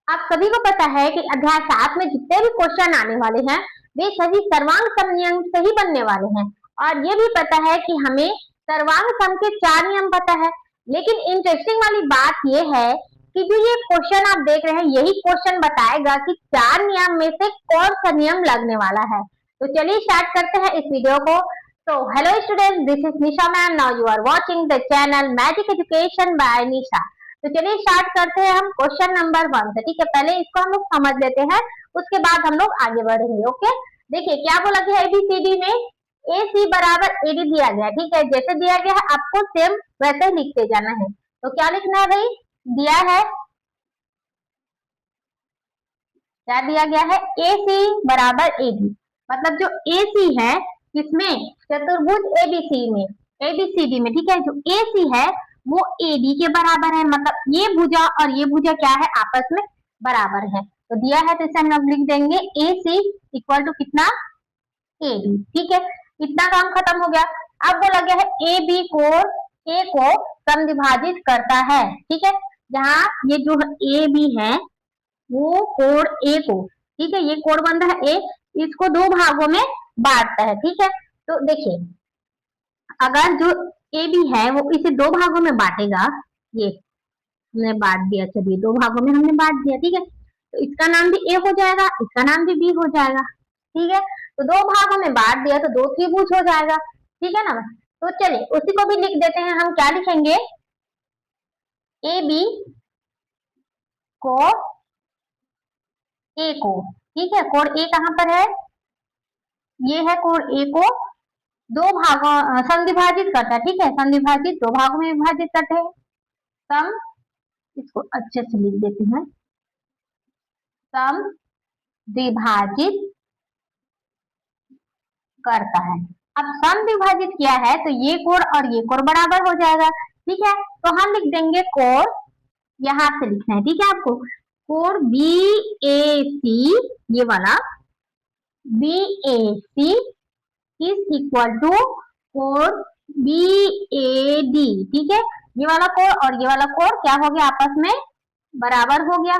आप सभी को पता है कि अध्याय 7 में जितने भी क्वेश्चन आने वाले हैं वे सभी सर्वांग सम नियम से ही बनने वाले हैं। और ये भी पता है कि हमें सर्वांग सम के 4 नियम पता है। लेकिन इंटरेस्टिंग वाली बात ये है कि जो ये क्वेश्चन आप देख रहे हैं यही क्वेश्चन बताएगा कि 4 नियम में से कौन सा नियम लगने वाला है। तो चलिए स्टार्ट करते हैं इस वीडियो को। तो hello students, this is Nisha ma'am. Now you are watching the channel magic education by Nisha. तो चलिए स्टार्ट करते हैं हम क्वेश्चन नंबर 1 से। ठीक है, पहले इसको हम लोग समझ लेते हैं, उसके बाद हम लोग आगे बढ़ेंगे। ओके, देखिए क्या बोला गया एबीसीडी में, ए सी बराबर एडी दिया गया। ठीक है, जैसे दिया गया है आपको सेम वैसे लिखते जाना है। तो क्या लिखना है भाई, दिया है, क्या दिया गया है, ए सी बराबर एडी। मतलब जो ए सी है किसमें, चतुर्भुज एबीसी में, एबीसीडी में। ठीक है, जो ए सी है वो एडी के बराबर है। मतलब ये भुजा और ये भुजा क्या है, आपस में बराबर है। तो दिया है तो इसे हम लोग लिख देंगे ए सी इक्वल टू कितना, एडी। ठीक है, इतना काम खत्म हो गया। अब बोला गया है ए बी कोण ए को समद्विभाजित करता है। ठीक है, जहाँ ये जो ए बी है वो कोण ए को, ठीक है, ये कोण बन रहा है ए, इसको दो भागों में बांटता है। ठीक है, तो देखिए अगर जो ए बी है वो इसे दो भागों में बांटेगा, ये हमने बांट दिया, चलिए दो भागों में हमने बांट दिया। ठीक है, तो इसका नाम भी ए हो जाएगा, इसका नाम भी बी हो जाएगा। ठीक है, तो दो भागों में बांट दिया तो दो त्रिभुज हो जाएगा। ठीक है ना, तो चलिए उसी को भी लिख देते हैं। हम क्या लिखेंगे, ए बी को ए को, ठीक है, कोण ए कहां पर है, ये है कोण ए को दो भागों समद्विभाजित करता है। ठीक है, समद्विभाजित दो भागों में विभाजित करते हैं। सम, इसको अच्छे से लिख देते हैं, सम द्विभाजित करता है। अब सम विभाजित किया है तो ये कोण और ये कोण बराबर हो जाएगा। ठीक है, तो हम लिख देंगे कोण, यहां से लिखना है। ठीक है, आपको कोण बी ए सी, ये वाला B A C is equal to कोण बी ए डी। ठीक है, ये वाला कोण और ये वाला कोण क्या हो गया, आपस में बराबर हो गया।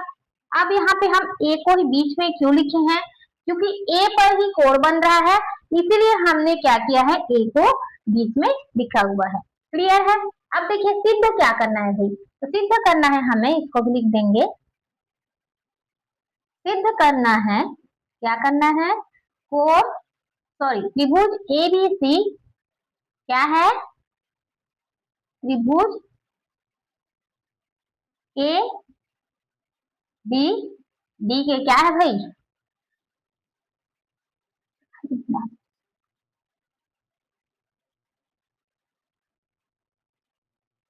अब यहाँ पे हम ए को ही बीच में क्यों लिखे हैं, क्योंकि ए पर ही कोण बन रहा है, इसीलिए हमने क्या किया है, ए को बीच में लिखा हुआ है। क्लियर है। अब देखिए सिद्ध क्या करना है भाई, तो सिद्ध करना है हमें, इसको भी लिख देंगे, सिद्ध करना है, क्या करना है, कोण सॉरी त्रिभुज एबीसी क्या है, त्रिभुज ए बी डी के क्या है भाई,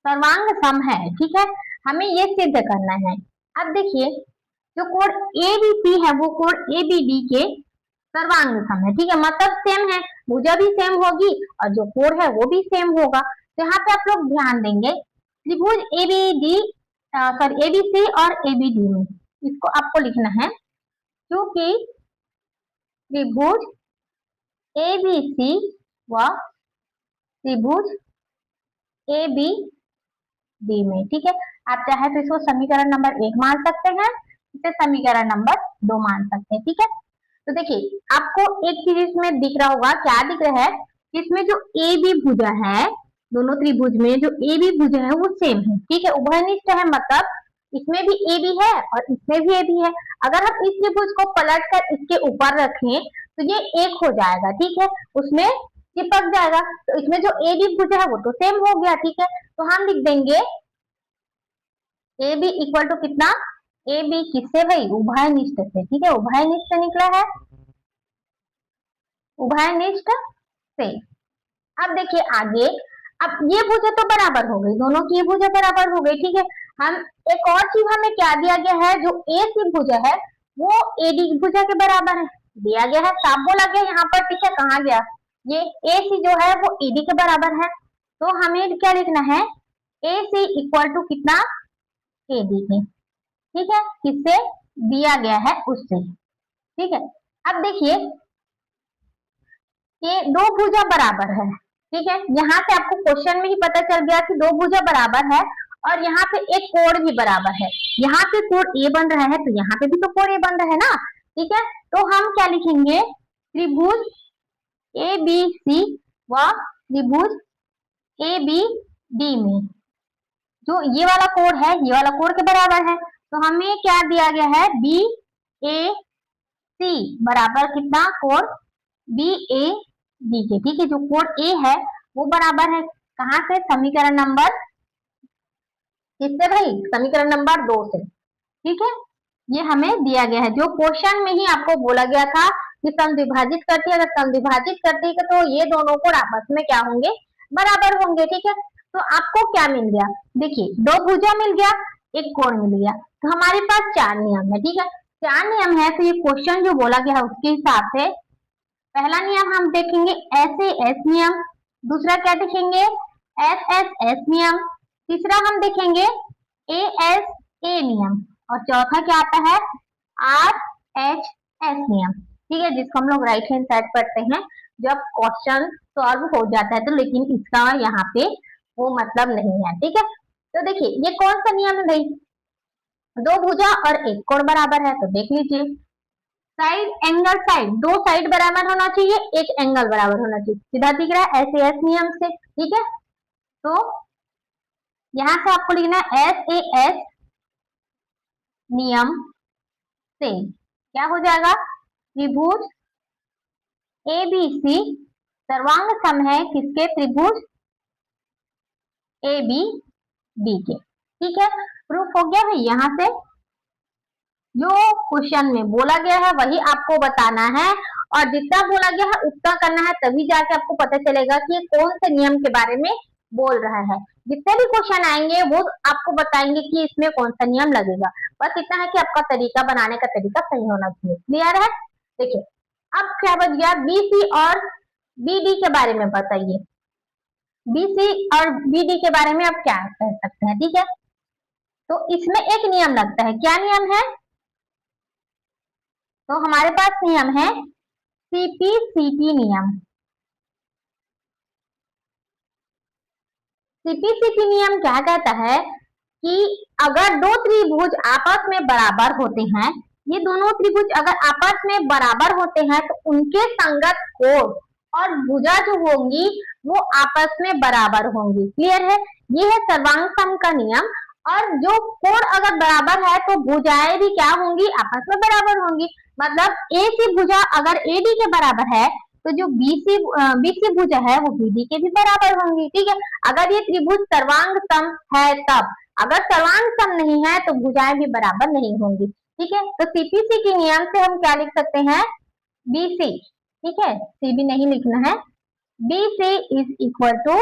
सर्वांग सम है। ठीक है, हमें ये सिद्ध करना है। अब देखिए जो कोण एबीसी है वो कोण एबीडी के सर्वांग सम है। ठीक है, मतलब सेम है, भुजा भी सेम होगी और जो कोण है वो भी सेम होगा। तो यहाँ पे आप लोग ध्यान देंगे, त्रिभुज एबीडी सॉरी एबीसी और एबीडी में इसको आपको लिखना है, क्योंकि त्रिभुज एबीसी व त्रिभुज एबीडी में, ठीक है, आप चाहे तो इसको समीकरण नंबर 1 मान सकते हैं, इसे समीकरण नंबर 2 मान सकते हैं। ठीक है, तो देखिए आपको एक चीज इसमें दिख रहा होगा, क्या दिख रहा है, इसमें जो ए बी भुजा है, दोनों त्रिभुज में जो ए बी भुजा है वो सेम है। ठीक है, उभयनिष्ठ है, मतलब इसमें भी ए बी है और इसमें भी ए बी है। अगर हम इस त्रिभुज को पलट कर इसके ऊपर रखें तो ये एक हो जाएगा। ठीक है, उसमें चिपक जाएगा, तो इसमें जो ए बी भुजा है वो तो सेम हो गया। ठीक है, तो हम लिख देंगे ए बी इक्वल टू कितना, ए बी किससे भाई, उभयनिष्ठ से। ठीक है, उभयनिष्ठ निकला है, उभयनिष्ठ से। अब देखिए आगे, अब ये भुजा तो बराबर हो गई, दोनों की ये भुजा बराबर हो गई। ठीक है, हम एक और चीज हमें क्या दिया गया है, जो ए सी भुजा है वो एडी भुजा के बराबर है, दिया गया है, साफ बोला गया यहाँ पर। ठीक है, कहाँ गया, ये ए सी जो है वो एडी के बराबर है, तो हमें क्या लिखना है, ए सी इक्वल टू कितना, एडी के। ठीक है, किससे दिया गया है, उससे। ठीक है, अब देखिए ये दो भुजा बराबर है। ठीक है, यहाँ से आपको क्वेश्चन में ही पता चल गया कि दो भुजा बराबर है और यहाँ पे एक कोण भी बराबर है, यहाँ पे कोण ए बन रहा है तो यहाँ पे भी तो कोण ए बन रहा है ना, ठीक है। तो हम क्या लिखेंगे, त्रिभुज ए बी सी व त्रिभुज ए बी डी में जो ये वाला कोण है ये वाला कोण के बराबर है, तो हमें क्या दिया गया है, बी ए सी बराबर कितना, कोण बी ए डी के, ठीक है। जो कोण ए है वो बराबर है कहाँ से, समीकरण नंबर किससे भाई, समीकरण नंबर 2 से, ठीक है। ये हमें दिया गया है, जो क्वेश्चन में ही आपको बोला गया था कि सम विभाजित करती है, अगर सम विभाजित करती है तो ये दोनों कोण आपस में क्या होंगे, बराबर होंगे, ठीक है। तो आपको क्या मिल गया, देखिए 2 भुजा मिल गया, एक कोण मिल गया, तो हमारे पास 4 नियम है, ठीक है। 4 नियम है तो ये क्वेश्चन जो बोला गया है उसके हिसाब से पहला नियम हम देखेंगे एस ए एस नियम, दूसरा क्या देखेंगे, एस एस एस नियम, तीसरा हम देखेंगे ए एस ए नियम, और चौथा क्या आता है, आर एच एस नियम, ठीक है। जिसको हम लोग राइट हैंड साइड पढ़ते हैं जब क्वेश्चन सॉल्व हो जाता है तो, लेकिन इसका यहाँ पे वो मतलब नहीं है, ठीक है। तो देखिए ये कौन सा नियम है भाई, 2 भुजा और एक कोण बराबर है, तो देख लीजिए साइड एंगल साइड, 2 साइड बराबर होना चाहिए, एक एंगल बराबर होना चाहिए, सीधा दिख रहा है एस एस नियम से, ठीक है। तो यहां से आपको लिखना है एस ए एस नियम से क्या हो जाएगा, त्रिभुज ए बी सी सर्वांग सम है किसके, त्रिभुज ए बी डी के, ठीक है। प्रूफ हो गया भाई, यहाँ से जो क्वेश्चन में बोला गया है वही आपको बताना है, और जितना बोला गया है उतना करना है, तभी जाके आपको पता चलेगा कि ये कौन से नियम के बारे में बोल रहा है। जितने भी क्वेश्चन आएंगे वो आपको बताएंगे कि इसमें कौन सा नियम लगेगा, बस इतना है कि आपका तरीका बनाने का तरीका सही होना चाहिए, क्लियर है। देखिए अब क्या बच गया, बी सी और बी डी के बारे में बताइए, बी सी और बी डी के बारे में आप क्या कह सकते हैं, ठीक है। तो इसमें एक नियम लगता है, क्या नियम है, तो हमारे पास नियम है सीपीसीटी नियम, सीपीसीटी नियम क्या कहता है कि अगर 2 त्रिभुज आपस में बराबर होते हैं, ये दोनों त्रिभुज अगर आपस में बराबर होते हैं तो उनके संगत कोण और भुजा जो होंगी वो आपस में बराबर होंगी, क्लियर है। ये है सर्वांग सम का नियम, और जो कोण अगर बराबर है तो भुजाएं भी क्या होंगी, आपस में बराबर होंगी। मतलब ए सी भुजा अगर ए डी के बराबर है तो जो बीसी भुजा है वो बीडी के भी बराबर होंगी, ठीक है। अगर ये त्रिभुज सर्वांग सम है तब, अगर सर्वांग सम नहीं है तो भुजाएं भी बराबर नहीं होंगी, ठीक है। तो सीपीसी के नियम से हम क्या लिख सकते हैं, बीसी, ठीक है, सीबी नहीं लिखना है, BC is equal to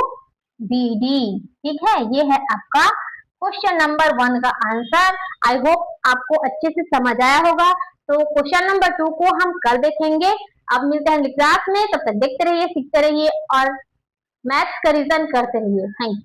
BD, ठीक है। ये है आपका क्वेश्चन नंबर 1 का आंसर। आई होप आपको अच्छे से समझ आया होगा। तो क्वेश्चन नंबर 2 को हम कल देखेंगे। अब मिलते हैं क्लास में, तब तक देखते रहिए, सीखते रहिए और मैथ्स का रिवीजन करते रहिए। Thank you.